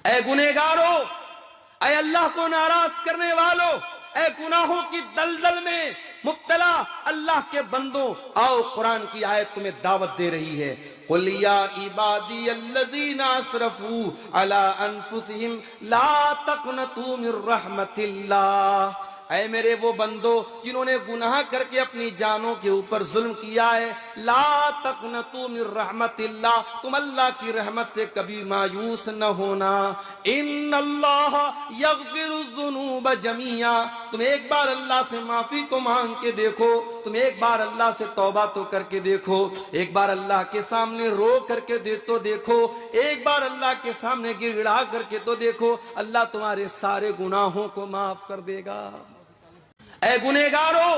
اے گنہگارو، اے اللہ کو ناراض کرنے والو، اے گناہوں کی دلدل میں مبتلا اللہ کے بندوں، آؤ قرآن کی آیت تمہیں دعوت دے رہی ہے۔ قُلْ يَا عِبَادِيَ الَّذِينَ أَسْرَفُوا عَلَىٰ أَنفُسِهِمْ لَا تَقْنَطُوا مِن رَحْمَةِ اللَّهِ، اے میرے وہ بندو جنہوں نے گناہ کر کے اپنی جانوں کے اوپر ظلم کیا ہے، لا تقنطوا من رحمت اللہ، تم اللہ کی رحمت سے کبھی مایوس نہ ہونا۔ ان اللہ یغفر الذنوب جميعا، تم ایک بار اللہ سے معافی تو مانگ کے دیکھو، تم ایک بار اللہ سے توبہ تو کر کے دیکھو، ایک بار اللہ کے سامنے رو کر کے دیکھو، ایک بار اللہ کے سامنے گڑ گڑا کر کے تو دیکھو، اللہ تمہارے سارے گناہوں کو معاف کر دے گا۔ اے گنہگارو،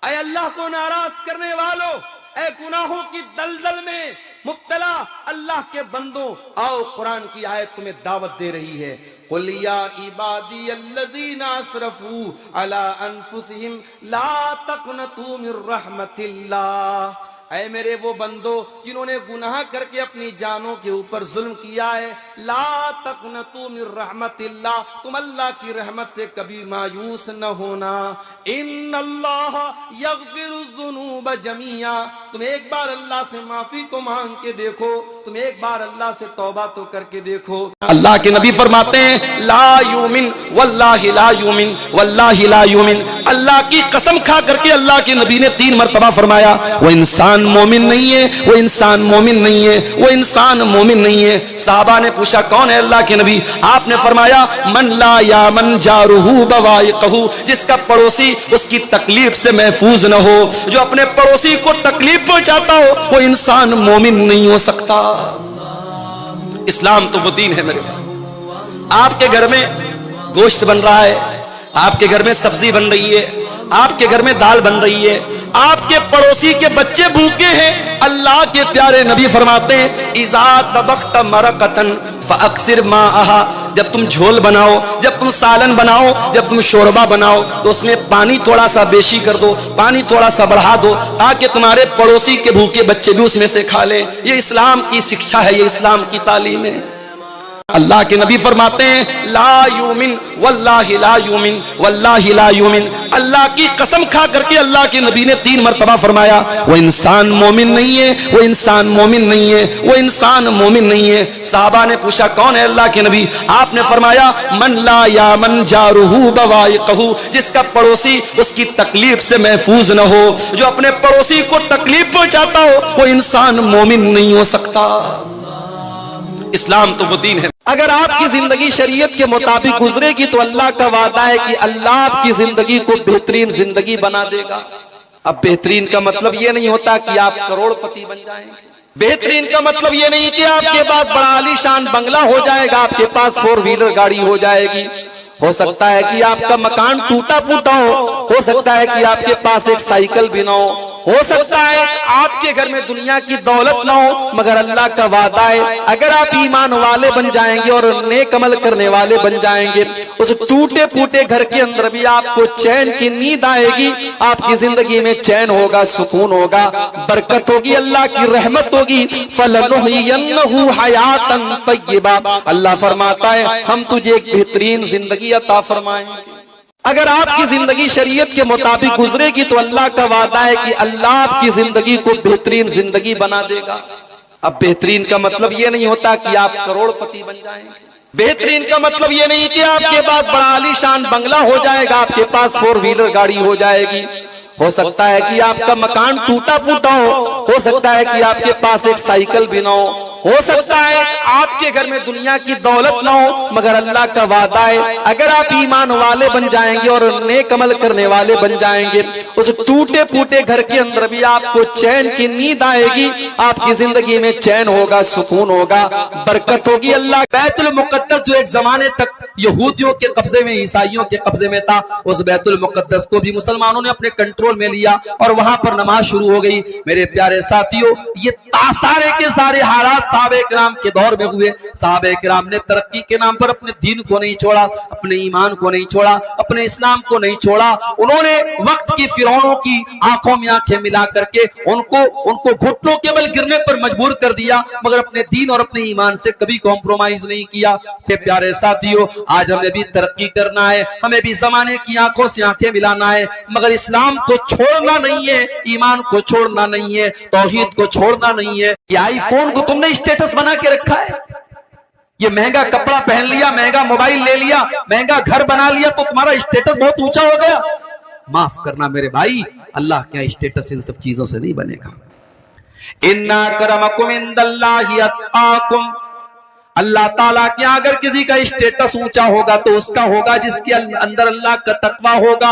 اے اللہ کو ناراض کرنے والو، اے گناہوں کی دلدل میں مبتلا اللہ کے بندوں، آؤ قرآن کی آیت تمہیں دعوت دے رہی ہے۔ قُلْ يَا عِبَادِيَ الَّذِينَ أَسْرَفُوا عَلَىٰ أَنفُسِهِمْ لَا تَقْنَطُوا مِن رَحْمَةِ اللَّهِ، اے میرے وہ بندو جنہوں نے گناہ کر کے اپنی جانوں کے اوپر ظلم کیا ہے، لا تقنطوا من رحمت اللہ، تم اللہ کی رحمت سے کبھی مایوس نہ ہونا۔ ان اللہ یغفر الذنوب جميعا، تم ایک بار اللہ سے معافی تو مانگ کے دیکھو، تم ایک بار اللہ سے توبہ تو کر کے دیکھو۔ اللہ کے نبی فرماتے ہیں لا یؤمن واللہ لا یؤمن واللہ لا یؤمن، اللہ کی قسم کھا کر کے اللہ کے نبی نے 3 مرتبہ فرمایا وہ انسان مومن نہیں ہے، وہ انسان مومن نہیں ہے، وہ انسان مومن نہیں ہے۔ صحابہ نے پوچھا کون ہے اللہ کے نبی؟ آپ نے فرمایا من لا یامن جارہ بوائقہ، جس کا پڑوسی اس کی تکلیف سے محفوظ نہ ہو، جو اپنے پڑوسی کو تکلیف پہنچاتا ہو وہ انسان مومن نہیں ہو سکتا۔ اسلام تو وہ دین ہے میرے، آپ کے گھر میں گوشت بن رہا ہے، آپ کے گھر میں سبزی بن رہی ہے، آپ کے گھر میں دال بن رہی ہے، آپ کے پڑوسی کے بچے بھوکے ہیں، اللہ کے پیارے نبی فرماتے ہیں اذا طبخت مرقۃ فاکثر ماءھا، جب تم جھول بناؤ، جب تم سالن بناؤ، جب تم شوربہ بناؤ تو اس میں پانی تھوڑا سا بیشی کر دو، پانی تھوڑا سا بڑھا دو تاکہ تمہارے پڑوسی کے بھوکے بچے بھی اس میں سے کھا لیں۔ یہ اسلام کی شکشا ہے، یہ اسلام کی تعلیم ہے۔ اللہ کے نبی فرماتے ہیں لا یؤمن واللہ لا یؤمن واللہ لا یؤمن، اللہ کی قسم کھا کر کے اللہ کے نبی نے 3 مرتبہ فرمایا وہ انسان مومن نہیں ہے، وہ انسان مومن نہیں ہے، وہ انسان مومن نہیں ہے۔ صحابہ نے پوچھا کون ہے اللہ کے نبی؟ آپ نے فرمایا من لا یامن جارہ بوائقہ، جس کا پڑوسی اس کی تکلیف سے محفوظ نہ ہو، جو اپنے پڑوسی کو تکلیف پہنچاتا ہو وہ انسان مومن نہیں ہو سکتا۔ اسلام تو وہ دین ہے۔ اگر آپ کی زندگی شریعت کے مطابق گزرے گی تو اللہ کا وعدہ ہے کہ اللہ آپ کی زندگی کو بہترین زندگی بنا دے گا۔ اب بہترین کا مطلب یہ نہیں ہوتا کہ آپ کروڑ پتی بن جائیں، بہترین کا مطلب یہ نہیں کہ آپ کے پاس بڑا عالی شان بنگلہ ہو جائے گا، آپ کے پاس 4 ویلر گاڑی ہو جائے گی، ہو سکتا ہے کہ آپ کا مکان ٹوٹا پھوٹا ہو سکتا ہے کہ آپ کے پاس ایک سائیکل بھی نہ ہو سکتا ہے آپ کے گھر میں دنیا کی دولت نہ ہو، مگر اللہ کا وعدہ ہے اگر آپ ایمان والے بن جائیں گے اور نیک عمل کرنے والے بن جائیں گے، اس ٹوٹے پھوٹے گھر کے اندر بھی آپ کو چین کی نیند آئے گی، آپ کی زندگی میں چین ہوگا، سکون ہوگا، برکت ہوگی، اللہ کی رحمت ہوگی۔ فَلَنُحْيِيَنَّهُ حَيَاةً طَيِّبَةً، اللہ فرماتا ہے ہم تجھے ایک بہترین زندگی عطا فرمائیں گے۔ اگر آپ کی زندگی شریعت کے مطابق گزرے گی تو اللہ کا وعدہ ہے کہ اللہ آپ کی زندگی کو بہترین زندگی بنا دے گا۔ اب بہترین کا مطلب یہ نہیں ہوتا کہ آپ کروڑ پتی بن جائیں، بہترین کا مطلب یہ نہیں کہ آپ کے پاس بڑا عالی شان بنگلہ ہو جائے گا، آپ کے پاس 4 ویلر گاڑی ہو جائے گی، ہو سکتا ہے کہ آپ کا مکان ٹوٹا پھوٹا ہو سکتا ہے کہ آپ کے پاس ایک سائیکل بھی نہ ہو سکتا ہے آپ کے گھر میں دنیا کی دولت نہ ہو، مگر اللہ کا وعدہ ہے اگر آپ ایمان والے بن جائیں گے اور نیک عمل کرنے والے بن جائیں گے، اس ٹوٹے پھوٹے گھر کے اندر بھی آپ کو چین کی نیند آئے گی، آپ کی زندگی میں چین ہوگا، سکون ہوگا، برکت ہوگی۔ اللہ بیت المقدس جو ایک زمانے تک یہودیوں کے قبضے میں, عیسائیوں کے قبضے میں تھا. اس بیت المقدس کو بھی مسلمانوں نے اپنے کنٹرول میں لیا اور وہاں پر نماز شروع ہو گئی. میرے پیارے ساتھیوں, یہ سارے کے سارے حالات صحابہ کرام کے دور میں ہوئے. صحابہ کرام نے ترقی کے نام پر اپنے دین کو نہیں چھوڑا, اپنے ایمان کو نہیں چھوڑا, اپنے اسلام کو نہیں چھوڑا. انہوں نے وقت کی فرعونوں کی آنکھوں میں آنکھیں ملا کر کے ان کو گھٹنوں کے بل گرنے پر مجبور کر دیا, مگر اپنے دین اور اپنے ایمان سے کبھی کمپرومائز نہیں کیا. پیارے ساتھیوں, آج ہمیں بھی ترقی کرنا ہے, ہمیں بھی زمانے کی آنکھوں سے آنکھیں ملانا ہے, مگر اسلام کو چھوڑنا نہیں ہے, ایمان کو چھوڑنا نہیں ہے, توحید کو چھوڑنا نہیں ہے. یہ آئی فون کو تم نے اسٹیٹس بنا کے رکھا ہے, یہ مہنگا کپڑا پہن لیا, مہنگا موبائل لے لیا, مہنگا گھر بنا لیا تو تمہارا اسٹیٹس بہت اونچا ہو گیا. معاف کرنا میرے بھائی, اللہ کیا اسٹیٹس ان سب چیزوں سے نہیں بنے گا. اِنَّ أَكْرَمَكُمْ عِندَ اللَّهِ أَتْقَاكُمْ, اللہ تعالیٰ کیا اگر کسی کا اسٹیٹس اونچا ہوگا تو اس کا ہوگا جس کے اندر اللہ کا تقوی ہوگا.